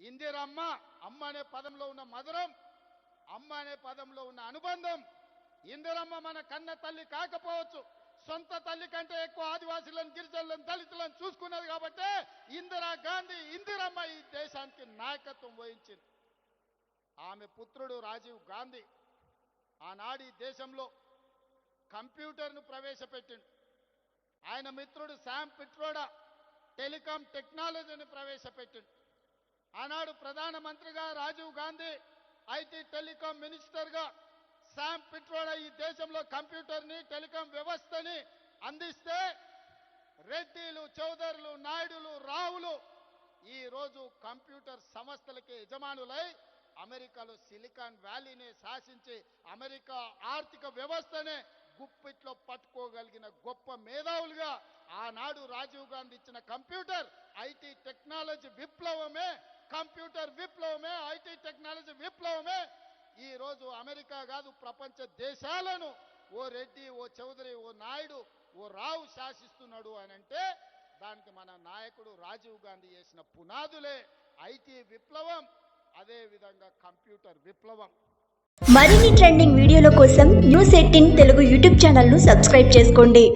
ఇందిరమ్మ అమ్మ అనే పదంలో ఉన్న మధురం, అమ్మ అనే పదంలో ఉన్న అనుబంధం. ఇందిరమ్మ మన కన్న తల్లి కాకపోవచ్చు, సొంత తల్లి కంటే ఎక్కువ ఆదివాసులను, గిరిజనులను, దళితులను చూసుకున్నది కాబట్టి ఇందిరాగాంధీ ఇందిరమ్మ ఈ దేశానికి నాయకత్వం వహించింది. ఆమె పుత్రుడు రాజీవ్ గాంధీ ఆనాడు ఈ దేశంలో కంప్యూటర్ను ప్రవేశపెట్టిండు. ఆయన మిత్రుడు శామ్ పిట్రోడా టెలికాం టెక్నాలజీని ప్రవేశపెట్టిండు. ఆనాడు ప్రధానమంత్రిగా రాజీవ్ గాంధీ, ఐటీ టెలికాం మినిస్టర్గా శామ్ పిట్రోడా ఈ దేశంలో కంప్యూటర్ని, టెలికాం వ్యవస్థని అందిస్తే రెడ్డిలు, చౌదరులు, నాయుడులు, రావులు ఈరోజు కంప్యూటర్ సంస్థలకి యజమానులై అమెరికాలో సిలికాన్ వ్యాలీని శాసించి అమెరికా ఆర్థిక వ్యవస్థనే గుప్పిట్లో పట్టుకోగలిగిన గొప్ప మేధావులుగా ఆనాడు రాజీవ్ గాంధీ ఇచ్చిన కంప్యూటర్, ఐటీ టెక్నాలజీ విప్లవమే, కంప్యూటర్ విప్లవమే, ఐటీ టెక్నాలజీ విప్లవమే ఈరోజు అమెరికా కాదు ప్రపంచ దేశాలను ఓ రెడ్డి, ఓ చౌదరి, ఓ నాయుడు, ఓ రావు శాసిస్తున్నాడు అని అంటే దానికి మన నాయకుడు రాజీవ్ గాంధీ చేసిన పునాదులే ఐటీ విప్లవం, అదే విధంగా కంప్యూటర్ విప్లవం. మరిన్ని ట్రెండింగ్ వీడియోల కోసం న్యూస్ 18 తెలుగు యూట్యూబ్ ఛానల్ను సబ్స్క్రైబ్ చేసుకోండి.